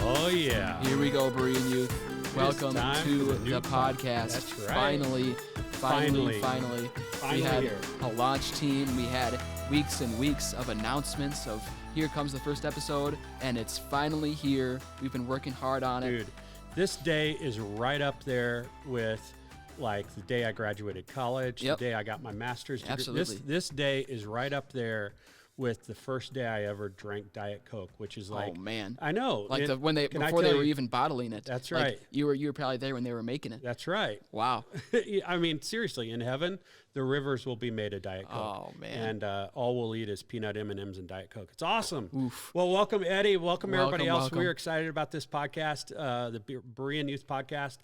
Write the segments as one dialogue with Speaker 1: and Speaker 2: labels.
Speaker 1: Oh, yeah.
Speaker 2: Here we go, Berean Youth. Welcome to the podcast.
Speaker 1: That's right.
Speaker 2: Finally. We had
Speaker 1: here.
Speaker 2: a launch team. We had weeks and weeks of announcements of here comes the first episode, and it's finally here. We've been working hard on it.
Speaker 1: Dude, this day is right up there with like the day I graduated college,
Speaker 2: Yep.
Speaker 1: the day I got my master's degree.
Speaker 2: Absolutely.
Speaker 1: This day is right up there with the first day I ever drank Diet Coke, which is like,
Speaker 2: Oh man,
Speaker 1: I know,
Speaker 2: like
Speaker 1: Can
Speaker 2: before
Speaker 1: I
Speaker 2: they
Speaker 1: tell
Speaker 2: were
Speaker 1: you-
Speaker 2: even bottling it.
Speaker 1: That's
Speaker 2: Like,
Speaker 1: right.
Speaker 2: You were probably there when they were making it.
Speaker 1: That's right.
Speaker 2: Wow.
Speaker 1: I mean, seriously, in heaven, the rivers will be made of Diet Coke.
Speaker 2: Oh, man.
Speaker 1: And all we'll eat is peanut M&Ms and Diet Coke. It's awesome.
Speaker 2: Oof.
Speaker 1: Well, welcome, Eddie. Welcome everybody else.
Speaker 2: Welcome.
Speaker 1: We're excited about this podcast, the Berean Youth Podcast.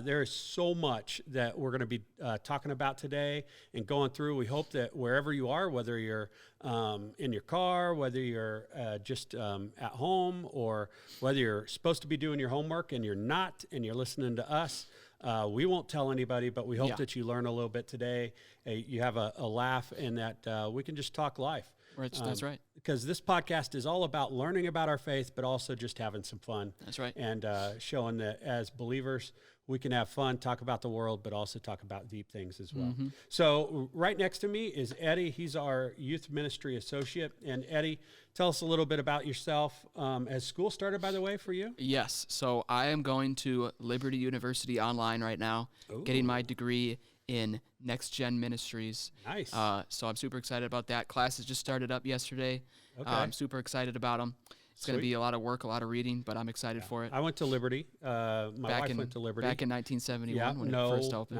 Speaker 1: There is so much that we're going to be talking about today and going through. We hope that wherever you are, whether you're in your car, whether you're just at home, or whether you're supposed to be doing your homework and you're not, and you're listening to us, we won't tell anybody, but we hope that you learn a little bit today. You have a laugh, and that we can just talk life.
Speaker 2: Right, that's right.
Speaker 1: Because this podcast is all about learning about our faith, but also just having some fun.
Speaker 2: That's right.
Speaker 1: And showing that as believers, we can have fun, talk about the world, but also talk about deep things as well.
Speaker 2: Mm-hmm.
Speaker 1: So right next to me is Eddie. He's our youth ministry associate. And Eddie, tell us a little bit about yourself. Has school started, by the way, for you?
Speaker 2: Yes. So I am going to Liberty University online right now, getting my degree in Next Gen Ministries.
Speaker 1: Nice.
Speaker 2: So I'm super excited about that. Classes just started up yesterday.
Speaker 1: Okay.
Speaker 2: I'm super excited about them. It's going to
Speaker 1: Sweet.
Speaker 2: be a lot of work, a lot of reading, but I'm excited for it.
Speaker 1: I went to Liberty. My wife went to Liberty.
Speaker 2: Back in 1971 when it first opened.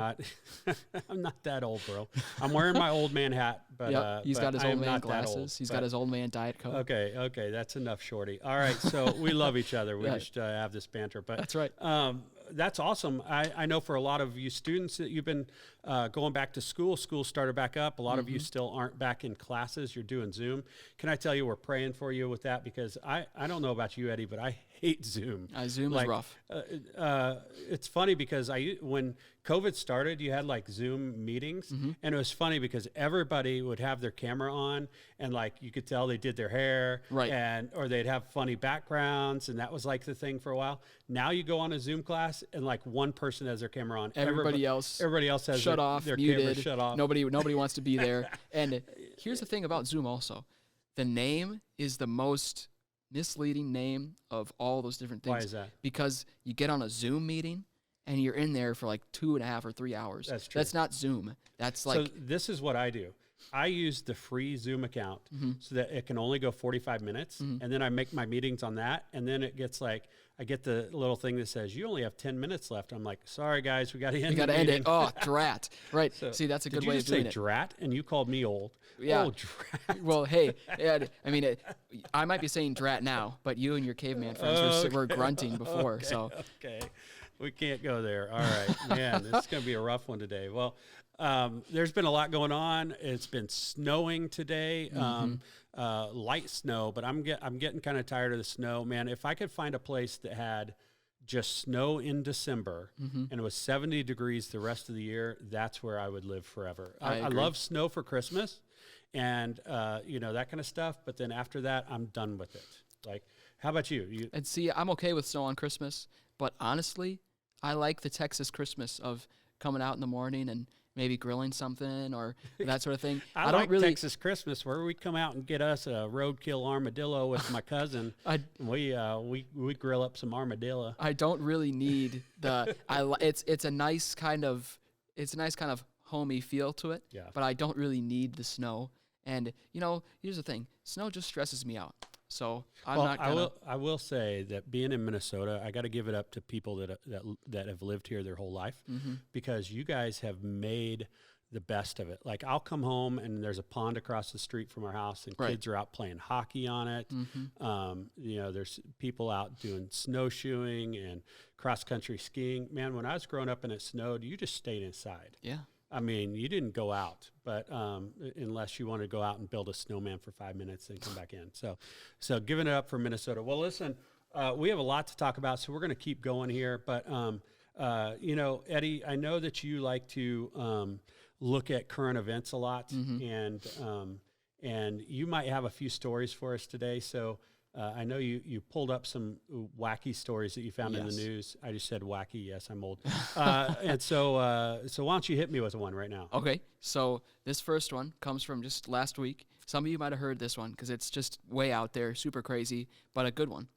Speaker 1: I'm not that old, bro. I'm wearing my old man hat, but
Speaker 2: Yep, he's got his
Speaker 1: I am
Speaker 2: old man
Speaker 1: not that old,
Speaker 2: glasses. He's
Speaker 1: but-
Speaker 2: got his old man Diet Coke.
Speaker 1: Okay, that's enough, Shorty. All right, so we love each other. We
Speaker 2: Right.
Speaker 1: just have this banter, but
Speaker 2: That's right.
Speaker 1: that's awesome. I know for a lot of you students that you've been going back to school. School started back up. A lot of you still aren't back in classes. You're doing Zoom. Can I tell you we're praying for you with that, because I don't know about you, Eddie, but I hate Zoom.
Speaker 2: Zoom is rough.
Speaker 1: It's funny because when COVID started, you had like Zoom meetings, and it was funny because everybody would have their camera on, and like you could tell they did their hair,
Speaker 2: Right.
Speaker 1: or they'd have funny backgrounds, and that was like the thing for a while. Now you go on a Zoom class, and like one person has their camera on.
Speaker 2: Everybody else
Speaker 1: has
Speaker 2: shut off,
Speaker 1: their
Speaker 2: muted.
Speaker 1: camera shut off.
Speaker 2: Nobody wants to be there. And here's the thing about Zoom also. The name is the most misleading name of all those different things.
Speaker 1: Why is that?
Speaker 2: Because you get on a Zoom meeting and you're in there for like 2.5 or 3 hours.
Speaker 1: That's true.
Speaker 2: That's not Zoom. That's like
Speaker 1: So this is what I do. I use the free Zoom account so that it can only go 45 minutes, and then I make my meetings on that, and then it gets like, I get the little thing that says, you only have 10 minutes left. I'm like, sorry, guys, we got to end
Speaker 2: you got to
Speaker 1: the
Speaker 2: end
Speaker 1: meeting.
Speaker 2: it. Oh, drat. Right.
Speaker 1: So,
Speaker 2: See, that's a good
Speaker 1: did you
Speaker 2: way
Speaker 1: just
Speaker 2: of doing
Speaker 1: say
Speaker 2: it.
Speaker 1: drat, and you called me old?
Speaker 2: Yeah.
Speaker 1: Oh, drat.
Speaker 2: Well, hey, I mean, I might be saying drat now, but you and your caveman friends were grunting before. So
Speaker 1: Okay. We can't go there. All right. Man, this is going to be a rough one today. Well, there's been a lot going on. It's been snowing today, light snow, but I'm getting kind of tired of the snow. Man, if I could find a place that had just snow in December and it was 70 degrees the rest of the year, that's where I would live forever. I
Speaker 2: agree.
Speaker 1: love snow for Christmas and, that kind of stuff. But then after that, I'm done with it. Like, how about you?
Speaker 2: And see, I'm okay with snow on Christmas, but honestly, I like the Texas Christmas of coming out in the morning and maybe grilling something or that sort of thing.
Speaker 1: I
Speaker 2: don't
Speaker 1: like
Speaker 2: really
Speaker 1: Texas Christmas, where we come out and get us a roadkill armadillo with my cousin. We grill up some armadillo.
Speaker 2: I don't really need it's a nice kind of homey feel to it.
Speaker 1: Yeah.
Speaker 2: But I don't really need the snow. And here's the thing: snow just stresses me out. So I'm not gonna.
Speaker 1: I will say that being in Minnesota, I got to give it up to people that have lived here their whole life, because you guys have made the best of it. Like, I'll come home and there's a pond across the street from our house, and kids are out playing hockey on it. There's people out doing snowshoeing and cross country skiing. Man, when I was growing up and it snowed, you just stayed inside.
Speaker 2: Yeah.
Speaker 1: I mean, you didn't go out, but unless you want to go out and build a snowman for 5 minutes and come back in. So giving it up for Minnesota. Well, listen, we have a lot to talk about, so we're going to keep going here. But, Eddie, I know that you like to look at current events a lot, and you might have a few stories for us today. So I know you pulled up some wacky stories that you found in the
Speaker 2: Yes.
Speaker 1: news. I just said wacky. Yes, I'm old. And so why don't you hit me with one right now?
Speaker 2: Okay, so this first one comes from just last week. Some of you might have heard this one because it's just way out there, super crazy, but a good one.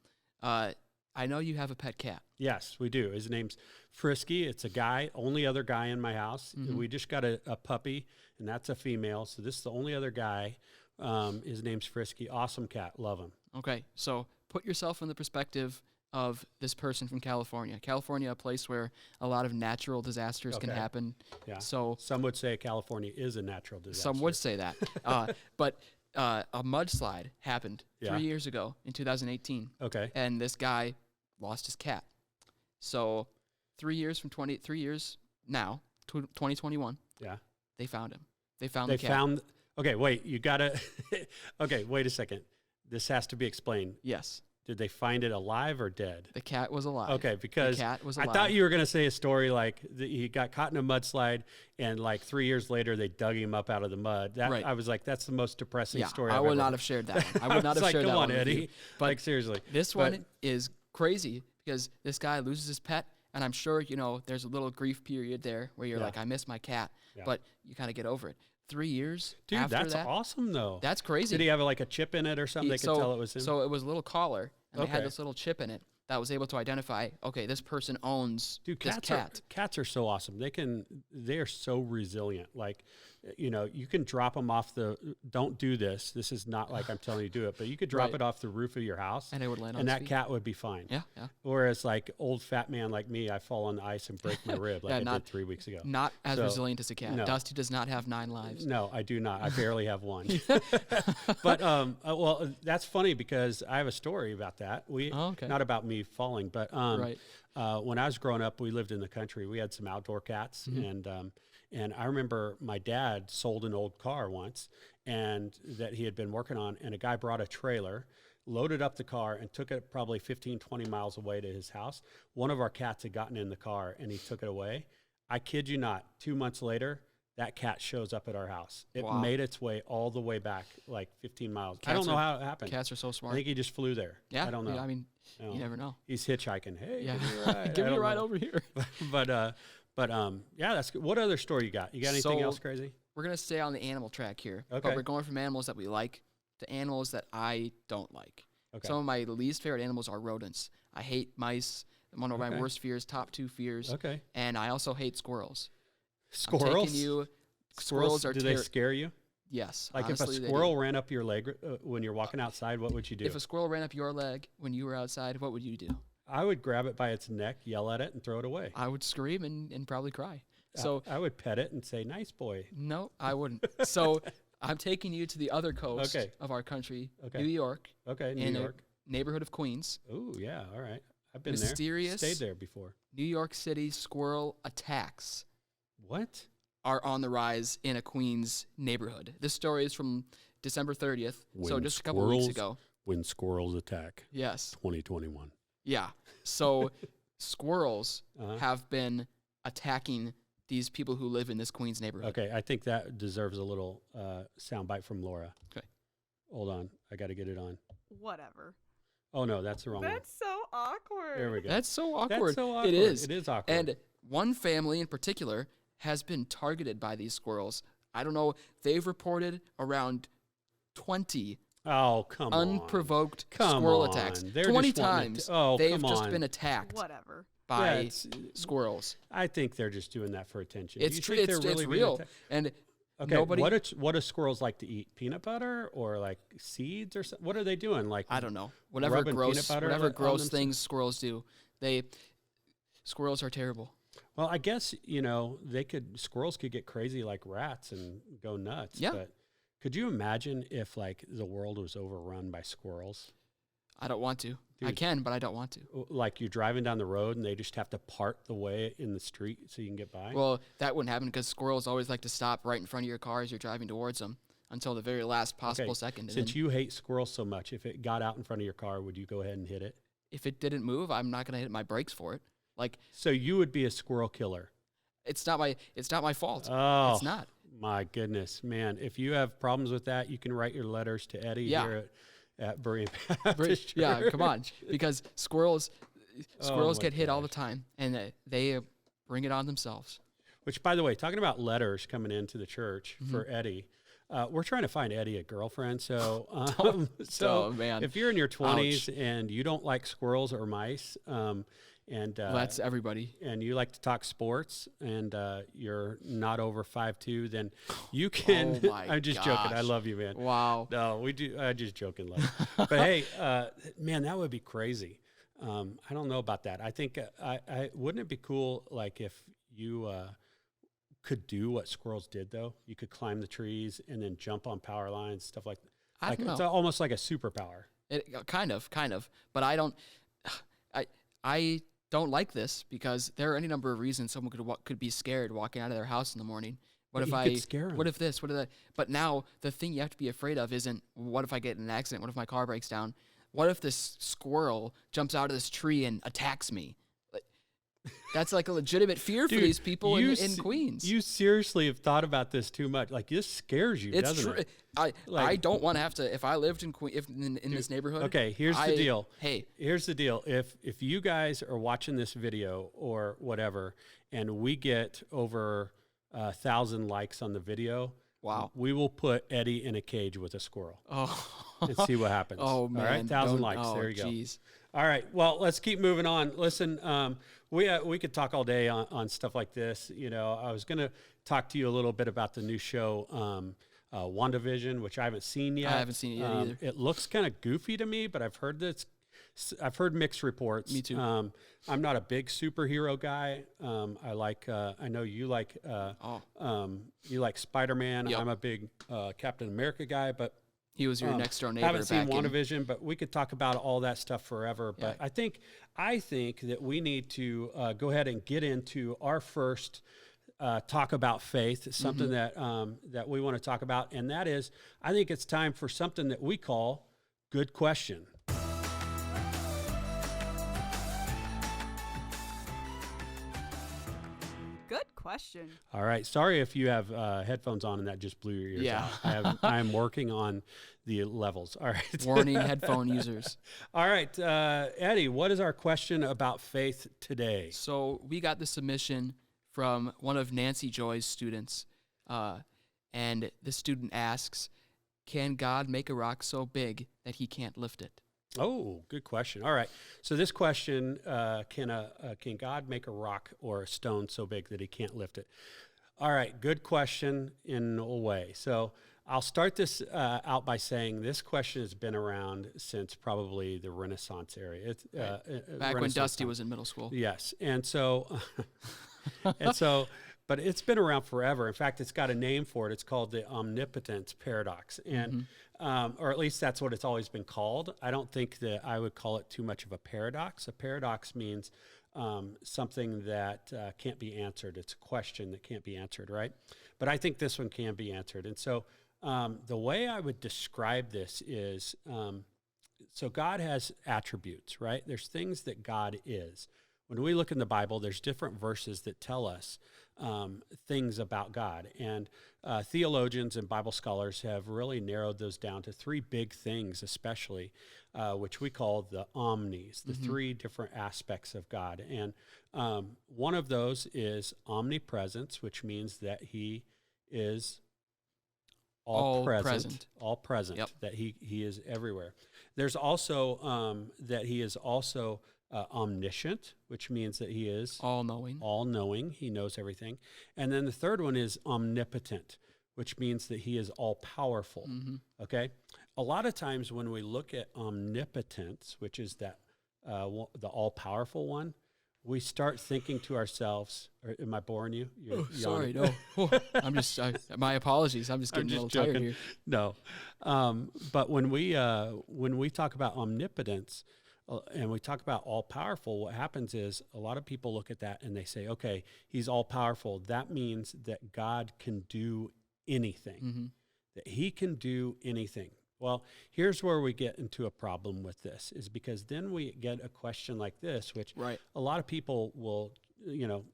Speaker 2: I know you have a pet cat.
Speaker 1: Yes, we do. His name's Frisky. It's a guy, only other guy in my house. We just got a puppy, and that's a female. So this is the only other guy. His name's Frisky. Awesome cat. Love him.
Speaker 2: Okay, so put yourself in the perspective of this person from California. California, a place where a lot of natural disasters can
Speaker 1: Okay.
Speaker 2: happen.
Speaker 1: Yeah.
Speaker 2: So
Speaker 1: Some would say California is a natural disaster.
Speaker 2: some would say that. But a mudslide happened
Speaker 1: Yeah.
Speaker 2: 3 years ago in 2018.
Speaker 1: Okay.
Speaker 2: And this guy lost his cat. So 3 years now, 2021,
Speaker 1: Yeah.
Speaker 2: they found him. They found
Speaker 1: They
Speaker 2: the cat.
Speaker 1: found. Okay, wait. You gotta. Okay, wait a second. This has to be explained.
Speaker 2: Yes,
Speaker 1: Did they find it alive or dead?
Speaker 2: the cat was alive.
Speaker 1: Okay, because
Speaker 2: the cat was
Speaker 1: I
Speaker 2: alive.
Speaker 1: thought you were going to say a story like he got caught in a mudslide, and like 3 years later they dug him up out of the mud. That
Speaker 2: Right.
Speaker 1: I was like, that's the most depressing
Speaker 2: Yeah,
Speaker 1: story.
Speaker 2: I
Speaker 1: I've
Speaker 2: would
Speaker 1: ever
Speaker 2: not
Speaker 1: heard.
Speaker 2: have shared that one. I would not
Speaker 1: was
Speaker 2: have
Speaker 1: like,
Speaker 2: shared
Speaker 1: come
Speaker 2: that
Speaker 1: on,
Speaker 2: one with
Speaker 1: Eddie.
Speaker 2: you. But
Speaker 1: Like seriously,
Speaker 2: this
Speaker 1: But-
Speaker 2: one is crazy because this guy loses his pet, and I'm sure there's a little grief period there where you're
Speaker 1: Yeah.
Speaker 2: like, I miss my cat,
Speaker 1: Yeah.
Speaker 2: but you kind of get over it. 3 years
Speaker 1: dude,
Speaker 2: after
Speaker 1: that's
Speaker 2: that,
Speaker 1: awesome though.
Speaker 2: that's crazy.
Speaker 1: Did he have like a chip in it or something? They could tell it was him.
Speaker 2: So it was a little collar, and they had
Speaker 1: Okay.
Speaker 2: this little chip in it that was able to identify, okay, this person owns
Speaker 1: Dude,
Speaker 2: this cat.
Speaker 1: cats are so awesome. They are so resilient. Like, you can drop them off don't do this. This is not like I'm telling you to do it, but you could drop
Speaker 2: Right.
Speaker 1: it off the roof of your house
Speaker 2: And it would land on
Speaker 1: and
Speaker 2: its
Speaker 1: that
Speaker 2: feet.
Speaker 1: cat would be fine.
Speaker 2: Yeah, yeah.
Speaker 1: Whereas like old fat man like me, I fall on the ice and break my rib like
Speaker 2: Yeah,
Speaker 1: I
Speaker 2: not-
Speaker 1: did 3 weeks ago.
Speaker 2: Not as
Speaker 1: So,
Speaker 2: resilient as a cat.
Speaker 1: no.
Speaker 2: Dusty does not have 9 lives.
Speaker 1: No, I do not. I barely have one. But well, that's funny because I have a story about that.
Speaker 2: Oh, okay.
Speaker 1: Not about me falling, but
Speaker 2: Right.
Speaker 1: when I was growing up, we lived in the country. We had some outdoor cats, and I remember my dad sold an old car once, and that he had been working on, and a guy brought a trailer, loaded up the car, and took it probably 15, 20 miles away to his house. One of our cats had gotten in the car, and he took it away. I kid you not, 2 months later, that cat shows up at our house. It
Speaker 2: Wow.
Speaker 1: made its way all the way back, like 15 miles. I
Speaker 2: Cats
Speaker 1: don't know
Speaker 2: are-
Speaker 1: how it happened.
Speaker 2: Cats are so
Speaker 1: I
Speaker 2: smart.
Speaker 1: think he just flew there.
Speaker 2: Yeah,
Speaker 1: I don't know.
Speaker 2: I mean,
Speaker 1: No.
Speaker 2: you never know.
Speaker 1: He's hitchhiking. Hey,
Speaker 2: Yeah,
Speaker 1: give me a ride.
Speaker 2: give
Speaker 1: I
Speaker 2: me a
Speaker 1: don't
Speaker 2: ride
Speaker 1: know.
Speaker 2: over here.
Speaker 1: Yeah, that's good. What other story you got? You got anything
Speaker 2: So-
Speaker 1: else crazy?
Speaker 2: We're gonna stay on the animal track here,
Speaker 1: Okay.
Speaker 2: but we're going from animals that we like to animals that I don't like.
Speaker 1: Okay.
Speaker 2: Some of my least favorite animals are rodents. I hate mice. One of my
Speaker 1: Okay.
Speaker 2: worst fears, top 2 fears.
Speaker 1: Okay.
Speaker 2: And I also hate squirrels. I'm
Speaker 1: Squirrels?
Speaker 2: taking you. Squirrels are
Speaker 1: do they scare you?
Speaker 2: Yes.
Speaker 1: Like
Speaker 2: honestly,
Speaker 1: if a
Speaker 2: they do.
Speaker 1: squirrel ran up your leg when you're walking outside, what would you do?
Speaker 2: If a squirrel ran up your leg when you were outside, what would you do?
Speaker 1: I would grab it by its neck, yell at it, and throw it away.
Speaker 2: I would scream and probably cry. So
Speaker 1: I would pet it and say, "Nice boy."
Speaker 2: no, I wouldn't. So I'm taking you to the other coast
Speaker 1: Okay.
Speaker 2: of our country,
Speaker 1: Okay.
Speaker 2: New York,
Speaker 1: Okay, New
Speaker 2: in
Speaker 1: York.
Speaker 2: a neighborhood of Queens.
Speaker 1: Oh yeah, all right. I've been
Speaker 2: Mysterious-
Speaker 1: there. Stayed there before.
Speaker 2: New York City squirrel attacks
Speaker 1: What?
Speaker 2: are on the rise in a Queens neighborhood. This story is from December 30th, so
Speaker 1: When
Speaker 2: just a couple weeks
Speaker 1: squirrels-
Speaker 2: ago.
Speaker 1: When squirrels attack,
Speaker 2: Yes.
Speaker 1: 2021.
Speaker 2: Yeah. So squirrels
Speaker 1: Uh-huh.
Speaker 2: have been attacking these people who live in this Queens neighborhood.
Speaker 1: Okay, I think that deserves a little soundbite from Laura.
Speaker 2: Okay.
Speaker 1: Hold on, I got to get it on.
Speaker 3: Whatever.
Speaker 1: Oh no, that's the wrong one.
Speaker 3: That's so awkward.
Speaker 1: There we go.
Speaker 2: That's so
Speaker 1: That's
Speaker 2: awkward.
Speaker 1: so awkward.
Speaker 2: It is.
Speaker 1: It is awkward.
Speaker 2: And one family in particular has been targeted by these squirrels. I don't know. They've reported around 20
Speaker 1: oh come on,
Speaker 2: unprovoked
Speaker 1: Come
Speaker 2: squirrel
Speaker 1: on.
Speaker 2: attacks.
Speaker 1: They're
Speaker 2: 20
Speaker 1: just wanting
Speaker 2: times
Speaker 1: to- oh,
Speaker 2: they've
Speaker 1: come
Speaker 2: just
Speaker 1: on.
Speaker 2: been attacked
Speaker 3: Whatever.
Speaker 2: by
Speaker 1: Yeah, it's-
Speaker 2: squirrels.
Speaker 1: I think they're just doing that for attention.
Speaker 2: It's
Speaker 1: Do
Speaker 2: true.
Speaker 1: you think
Speaker 2: It's
Speaker 1: they're really being
Speaker 2: real.
Speaker 1: atta-
Speaker 2: And
Speaker 1: Okay,
Speaker 2: nobody.
Speaker 1: what do squirrels like to eat? Peanut butter or like seeds or something? What are they doing? Like
Speaker 2: I don't know. Whatever
Speaker 1: rubbing peanut
Speaker 2: gross,
Speaker 1: butter
Speaker 2: whatever
Speaker 1: on
Speaker 2: gross
Speaker 1: them?
Speaker 2: things squirrels do, squirrels are terrible.
Speaker 1: Well, I guess squirrels could get crazy like rats and go nuts.
Speaker 2: Yeah.
Speaker 1: But could you imagine if like the world was overrun by squirrels?
Speaker 2: I don't want to. I
Speaker 1: Dude.
Speaker 2: can, but I don't want to.
Speaker 1: Like you're driving down the road and they just have to part the way in the street so you can get by.
Speaker 2: Well, that wouldn't happen because squirrels always like to stop right in front of your car as you're driving towards them until the very last possible second. And
Speaker 1: Since
Speaker 2: then
Speaker 1: you hate squirrels so much, if it got out in front of your car, would you go ahead and hit it?
Speaker 2: if it didn't move, I'm not gonna hit my brakes for it. Like
Speaker 1: So you would be a squirrel killer.
Speaker 2: it's not my fault.
Speaker 1: Oh,
Speaker 2: It's not.
Speaker 1: My goodness, man! If you have problems with that, you can write your letters to Eddie
Speaker 2: Yeah.
Speaker 1: here at Berean Baptist
Speaker 2: Yeah,
Speaker 1: Church.
Speaker 2: come on, because squirrels
Speaker 1: Oh my
Speaker 2: get hit all the
Speaker 1: gosh.
Speaker 2: time, and they bring it on themselves.
Speaker 1: Which, by the way, talking about letters coming into the church for Eddie, we're trying to find Eddie a girlfriend. So,
Speaker 2: Oh, man.
Speaker 1: if you're in your 20s and you don't like squirrels or mice,
Speaker 2: Well, that's everybody.
Speaker 1: and you like to talk sports, and you're not over 5'2", then you can.
Speaker 2: Oh my
Speaker 1: I'm just joking. I
Speaker 2: gosh.
Speaker 1: love you, man.
Speaker 2: Wow.
Speaker 1: No, we do. I just joking, love. But hey, man, that would be crazy. I don't know about that. I think I wouldn't it be cool, like if you could do what squirrels did, though. You could climb the trees and then jump on power lines, stuff like that.
Speaker 2: I don't
Speaker 1: It's
Speaker 2: know.
Speaker 1: almost like a superpower.
Speaker 2: Kind of, but I don't. I don't like this because there are any number of reasons someone could be scared walking out of their house in the morning. What
Speaker 1: But
Speaker 2: if
Speaker 1: you
Speaker 2: I?
Speaker 1: could scare 'em.
Speaker 2: What if this? What if that? But now the thing you have to be afraid of isn't what if I get in an accident? What if my car breaks down? What if this squirrel jumps out of this tree and attacks me? Like, that's like a legitimate fear for
Speaker 1: Dude,
Speaker 2: these people in
Speaker 1: s-
Speaker 2: Queens.
Speaker 1: You seriously have thought about this too much. Like, this scares you,
Speaker 2: It's
Speaker 1: doesn't
Speaker 2: true.
Speaker 1: it?
Speaker 2: I
Speaker 1: Like-
Speaker 2: don't want to have to. If I lived in in this neighborhood.
Speaker 1: Okay, here's the deal.
Speaker 2: Hey,
Speaker 1: Here's the deal. If you guys are watching this video or whatever, and we get over 1,000 likes on the video,
Speaker 2: wow.
Speaker 1: we will put Eddie in a cage with a squirrel
Speaker 2: Oh.
Speaker 1: and see what happens.
Speaker 2: Oh man.
Speaker 1: All right, 1,000
Speaker 2: Don't-
Speaker 1: likes.
Speaker 2: Oh,
Speaker 1: There you go.
Speaker 2: geez.
Speaker 1: All right. Well, let's keep moving on. Listen, we could talk all day on stuff like this. You know, I was going to talk to you a little bit about the new show, WandaVision, which I haven't seen yet.
Speaker 2: I haven't seen it yet either.
Speaker 1: It looks kind of goofy to me, but I've heard mixed reports.
Speaker 2: Me too.
Speaker 1: I'm not a big superhero guy. I know you like Spider-Man.
Speaker 2: Yep.
Speaker 1: I'm a big Captain America guy, but
Speaker 2: He was your next door neighbor.
Speaker 1: haven't seen
Speaker 2: back in-
Speaker 1: WandaVision, but we could talk about all that stuff forever. But
Speaker 2: Yeah.
Speaker 1: I think that we need to go ahead and get into our first talk about faith. It's something that we want to talk about, and that is, I think it's time for something that we call Good Question.
Speaker 3: Good question.
Speaker 1: All right. Sorry if you have headphones on and that just blew your ears
Speaker 2: Yeah.
Speaker 1: out. I am working on the levels. All right.
Speaker 2: Warning headphone users.
Speaker 1: All right. Eddie, what is our question about faith today?
Speaker 2: So we got the submission from one of Nancy Joy's students, and the student asks, "Can God make a rock so big that he can't lift it?"
Speaker 1: Oh, good question. All right. So this question, can God make a rock or a stone so big that he can't lift it? All right. Good question in a way. So I'll start this out by saying this question has been around since probably the Renaissance era. It's,
Speaker 2: Back when
Speaker 1: Renaissance
Speaker 2: Dusty
Speaker 1: time.
Speaker 2: was in middle school.
Speaker 1: Yes. And so, but it's been around forever. In fact, it's got a name for it. It's called the omnipotence paradox. And, or at least that's what it's always been called. I don't think that I would call it too much of a paradox. A paradox means something that can't be answered. It's a question that can't be answered, right? But I think this one can be answered. And so the way I would describe this is, so God has attributes, right? There's things that God is. When we look in the Bible, there's different verses that tell us things about God. And theologians and Bible scholars have really narrowed those down to three big things, especially, which we call the omnis, the three different aspects of God. And one of those is omnipresence, which means that he is all present,
Speaker 2: Yep.
Speaker 1: that he is everywhere. There's also that he is also omniscient, which means that he is
Speaker 2: All-knowing.
Speaker 1: He knows everything. And then the third one is omnipotent, which means that he is all-powerful. Okay? A lot of times when we look at omnipotence, which is that the all-powerful one, we start thinking to ourselves, am I boring you? You're
Speaker 2: Sorry,
Speaker 1: yawning.
Speaker 2: no. I'm just, my apologies. I'm just getting a little tired here.
Speaker 1: No. But when we talk about omnipotence and we talk about all powerful, what happens is a lot of people look at that and they say, okay, he's all powerful. That means that God can do anything, that he can do anything. Well, here's where we get into a problem with this, is because then we get a question like this, which
Speaker 2: Right.
Speaker 1: a lot of people will,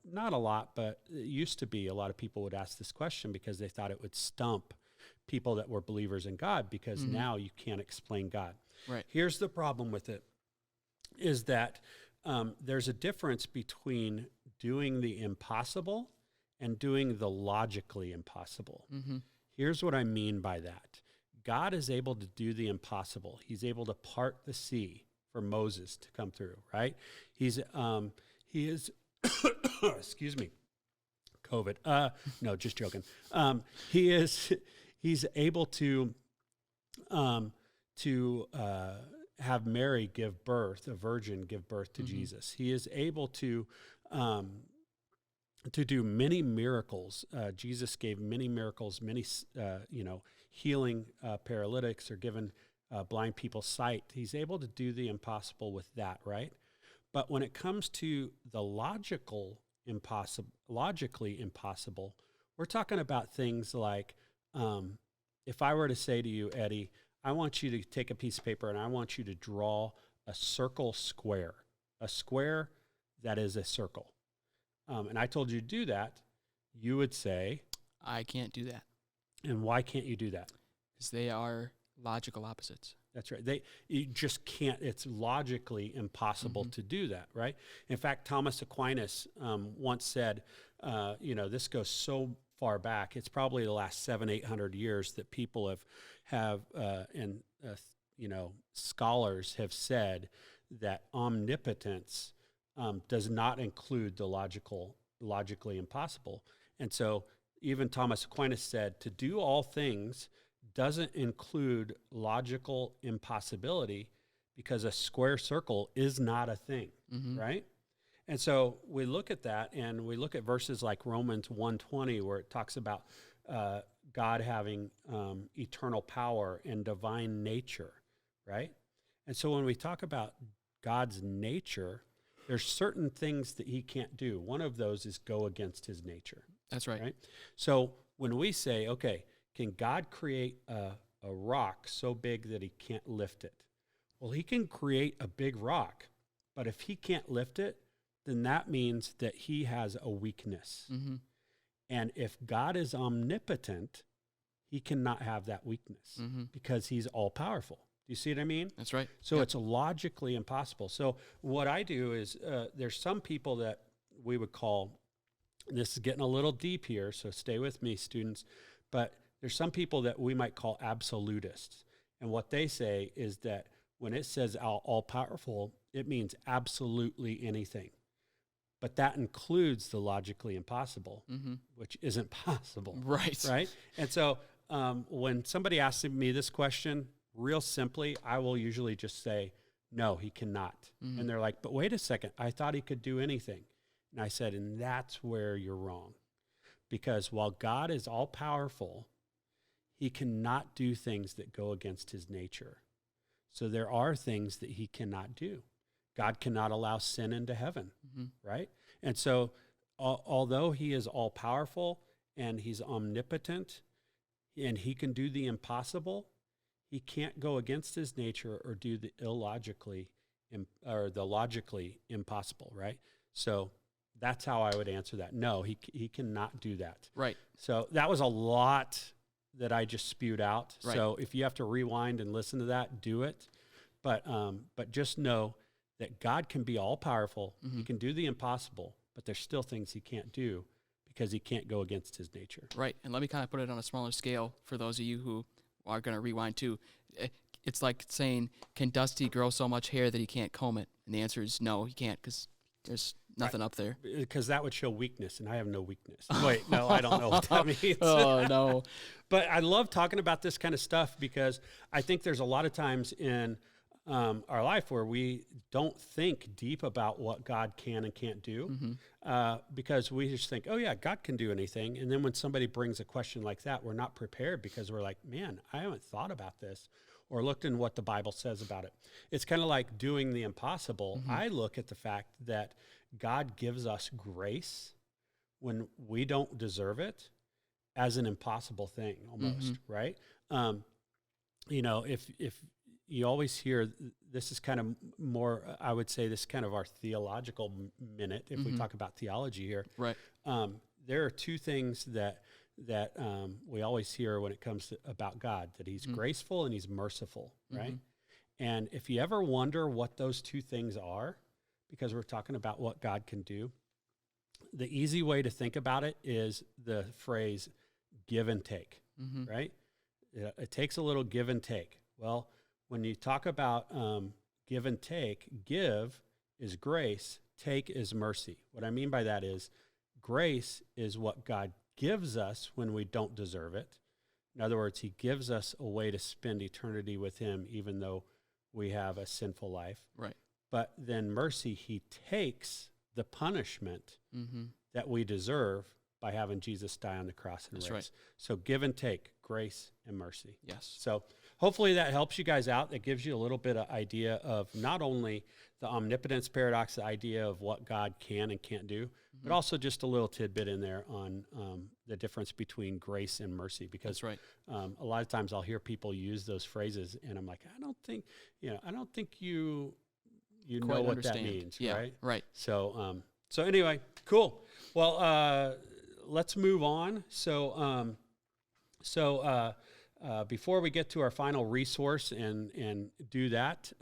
Speaker 1: not a lot, but it used to be a lot of people would ask this question because they thought it would stump people that were believers in God, because now you can't explain God.
Speaker 2: Right.
Speaker 1: Here's the problem with it, is that there's a difference between doing the impossible and doing the logically impossible.
Speaker 2: Mm-hmm.
Speaker 1: Here's what I mean by that. God is able to do the impossible. He's able to part the sea for Moses to come through, right? He is, excuse me, COVID. No, just joking. He's able to have Mary give birth, a virgin give birth to Jesus. He is able to do many miracles. Jesus gave many miracles, many healing paralytics or given blind people sight. He's able to do the impossible with that, right? But when it comes to the logically impossible, we're talking about things like, if I were to say to you, Eddie, I want you to take a piece of paper and I want you to draw a circle square, a square that is a circle. And I told you to do that, you would say,
Speaker 2: I can't do that.
Speaker 1: And why can't you do that?
Speaker 2: Because they are logical opposites.
Speaker 1: That's right. You just can't. It's logically impossible to do that, right? In fact, Thomas Aquinas once said, this goes so far back. It's probably the last 700-800 years that people have scholars have said that omnipotence does not include the logically impossible. And so even Thomas Aquinas said to do all things doesn't include logical impossibility, because a square circle is not a thing, right? And so we look at that, and we look at verses like Romans 1:20, where it talks about God having eternal power and divine nature, right? And so when we talk about God's nature, there's certain things that he can't do. One of those is go against his nature.
Speaker 2: That's right.
Speaker 1: So when we say, okay, can God create a rock so big that he can't lift it? Well, he can create a big rock, but if he can't lift it, then that means that he has a weakness. And if God is omnipotent, he cannot have that weakness because he's all powerful. Do you see what I mean?
Speaker 2: That's right.
Speaker 1: So it's logically impossible. So what I do is there's some people that we would call, this is getting a little deep here, so stay with me, students, but there's some people that we might call absolutists. And what they say is that when it says all-powerful, it means absolutely anything. But that includes the logically impossible, which isn't possible.
Speaker 2: Right.
Speaker 1: Right? And so when somebody asks me this question, real simply, I will usually just say, no, he cannot. And they're like, but wait a second, I thought he could do anything. And I said, and that's where you're wrong. Because while God is all-powerful, he cannot do things that go against his nature. So there are things that he cannot do. God cannot allow sin into heaven, right? And so although he is all-powerful and he's omnipotent and he can do the impossible, he can't go against his nature or do the logically impossible, right? So that's how I would answer that. No, he cannot do that.
Speaker 2: Right.
Speaker 1: So that was a lot that I just spewed out.
Speaker 2: Right.
Speaker 1: So if you have to rewind and listen to that, do it. But just know that God can be all-powerful. He can do the impossible, but there's still things he can't do because he can't go against his nature.
Speaker 2: Right. And let me kind of put it on a smaller scale for those of you who are going to rewind too. It's like saying, can Dusty grow so much hair that he can't comb it? And the answer is no, he can't, because there's nothing up there.
Speaker 1: Because that would show weakness, and I have no weakness. Wait, no, I don't know what that means.
Speaker 2: Oh, no.
Speaker 1: But I love talking about this kind of stuff because I think there's a lot of times in our life where we don't think deep about what God can and can't do because we just think, oh, yeah, God can do anything. And then when somebody brings a question like that, we're not prepared because we're like, man, I haven't thought about this or looked in what the Bible says about it. It's kind of like doing the impossible. I look at the fact that God gives us grace when we don't deserve it as an impossible thing almost, right? If you always hear, this is kind of more, I would say this is kind of our theological minute, if we talk about theology here.
Speaker 2: Right.
Speaker 1: There are two things that we always hear when it comes to about God, that he's graceful and he's merciful, right? And if you ever wonder what those two things are, because we're talking about what God can do, the easy way to think about it is the phrase give and take, right? It takes a little give and take. Well, when you talk about give and take, give is grace, take is mercy. What I mean by that is grace is what God gives us when we don't deserve it. In other words, he gives us a way to spend eternity with him, even though we have a sinful life.
Speaker 2: Right.
Speaker 1: But then mercy, he takes the punishment that we deserve by having Jesus die on the cross and
Speaker 2: That's
Speaker 1: raise.
Speaker 2: right.
Speaker 1: So give and take, grace and mercy.
Speaker 2: Yes.
Speaker 1: So hopefully that helps you guys out. That gives you a little bit of idea of not only the omnipotence paradox, the idea of what God can and can't do, but also just a little tidbit in there on the difference between grace and mercy. Because
Speaker 2: That's right.
Speaker 1: a lot of times I'll hear people use those phrases, and I'm like, I don't think you know
Speaker 2: Quite
Speaker 1: what
Speaker 2: understand.
Speaker 1: that means,
Speaker 2: Yeah,
Speaker 1: right?
Speaker 2: right.
Speaker 1: So anyway, cool. Well, let's move on. So before we get to our final resource and do that,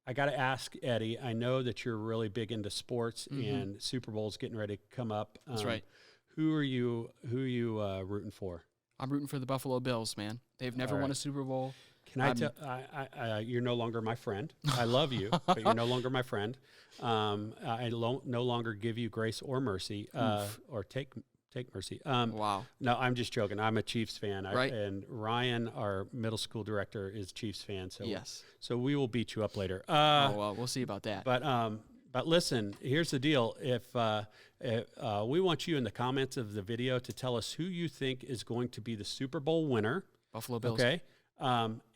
Speaker 1: I got to ask Eddie. I know that you're really big into sports, and Super Bowl's getting ready to come up.
Speaker 2: That's right.
Speaker 1: Who are you rooting for?
Speaker 2: I'm rooting for the Buffalo Bills, man. They've never won a Super Bowl.
Speaker 1: Can I tell? You're no longer my friend. I love you, but you're no longer my friend. No longer give you grace or mercy, or take mercy.
Speaker 2: Wow.
Speaker 1: No, I'm just joking. I'm a Chiefs fan,
Speaker 2: Right.
Speaker 1: And Ryan, our middle school director, is Chiefs fan. So
Speaker 2: Yes.
Speaker 1: So we will beat you up later.
Speaker 2: Well, we'll see about that.
Speaker 1: But listen, here's the deal. If we want you in the comments of the video to tell us who you think is going to be the Super Bowl winner.
Speaker 2: Buffalo Bills.
Speaker 1: Okay.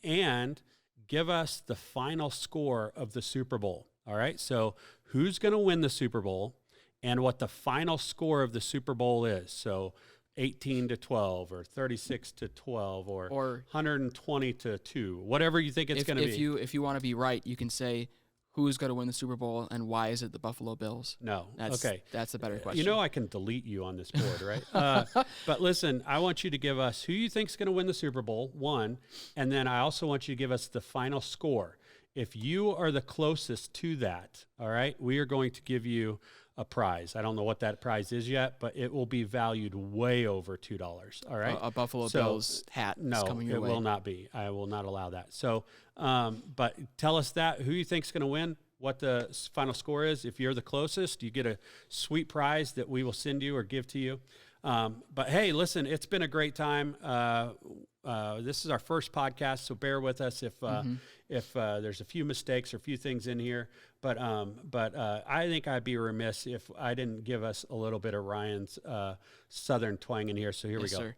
Speaker 1: And give us the final score of the Super Bowl. All right. So who's going to win the Super Bowl and what the final score of the Super Bowl is. So 18-12 or 36-12 or 120-2, whatever you think it's going to be.
Speaker 2: If you want to be right, you can say who's going to win the Super Bowl and why is it the Buffalo Bills?
Speaker 1: No.
Speaker 2: Okay. That's a better question.
Speaker 1: You know I can delete you on this board, right? But listen, I want you to give us who you think is going to win the Super Bowl, one, and then I also want you to give us the final score. If you are the closest to that, all right, we are going to give you a prize. I don't know what that prize is yet, but it will be valued way over $2, all right?
Speaker 2: A Buffalo Bills hat is coming your way.
Speaker 1: No, it will not be. I will not allow that. So, but tell us that, who you think is going to win, what the final score is. If you're the closest, you get a sweet prize that we will send you or give to you. But hey, listen, it's been a great time. This is our first podcast, so bear with us if there's a few mistakes or a few things in here. But I think I'd be remiss if I didn't give us a little bit of Ryan's Southern twang in here. So here we go.
Speaker 2: Sir.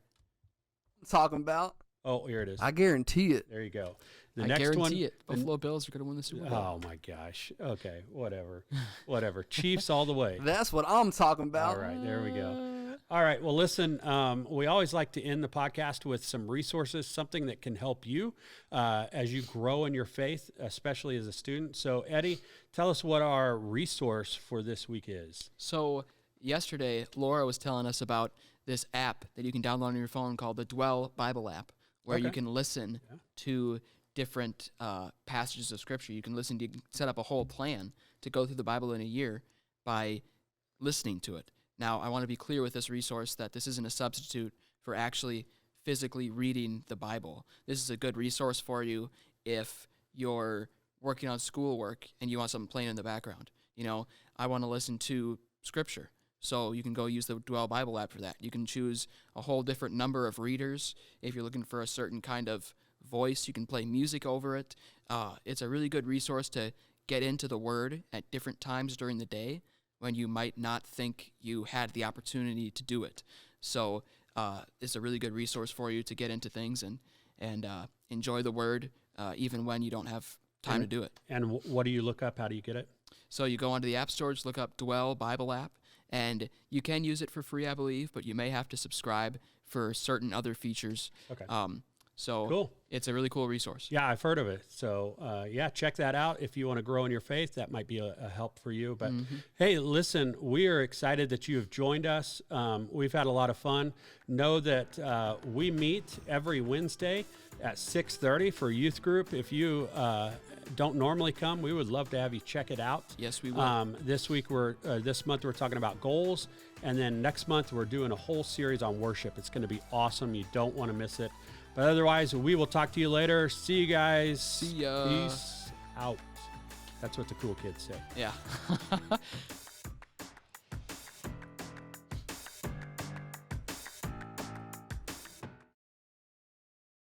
Speaker 4: Talking about.
Speaker 1: Oh, here it is.
Speaker 4: I guarantee it.
Speaker 1: There you go.
Speaker 2: I guarantee it. Buffalo Bills are going to win the Super Bowl.
Speaker 1: Oh my gosh. Okay, whatever. Chiefs all the way.
Speaker 4: That's what I'm talking about.
Speaker 1: All right, there we go. All right, well, listen, we always like to end the podcast with some resources, something that can help you as you grow in your faith, especially as a student. So, Eddie, tell us what our resource for this week is.
Speaker 2: So, yesterday, Laura was telling us about this app that you can download on your phone called the Dwell Bible app, where you can listen to different passages of Scripture. You can set up a whole plan to go through the Bible in a year by listening to it. Now, I want to be clear with this resource that this isn't a substitute for actually physically reading the Bible. This is a good resource for you if you're working on schoolwork and you want something playing in the background. You know, I want to listen to Scripture, so you can go use the Dwell Bible app for that. You can choose a whole different number of readers. If you're looking for a certain kind of voice, you can play music over it. It's a really good resource to get into the Word at different times during the day when you might not think you had the opportunity to do it. So it's a really good resource for you to get into things and enjoy the Word even when you don't have time to do it.
Speaker 1: And what do you look up? How do you get it?
Speaker 2: So you go onto the App Store, just look up Dwell Bible app, and you can use it for free, I believe, but you may have to subscribe for certain other features.
Speaker 1: Okay.
Speaker 2: So
Speaker 1: cool.
Speaker 2: It's a really cool resource.
Speaker 1: Yeah, I've heard of it. So, check that out. If you want to grow in your faith, that might be a help for you. But, hey, listen, we are excited that you have joined us. We've had a lot of fun. Know that we meet every Wednesday at 6:30 for youth group. If you don't normally come, we would love to have you check it out.
Speaker 2: Yes, we will.
Speaker 1: This month we're talking about goals, and then next month we're doing a whole series on worship. It's going to be awesome. You don't want to miss it. But otherwise, we will talk to you later. See you guys.
Speaker 2: See ya.
Speaker 1: Peace out. That's what the cool kids say.
Speaker 2: Yeah.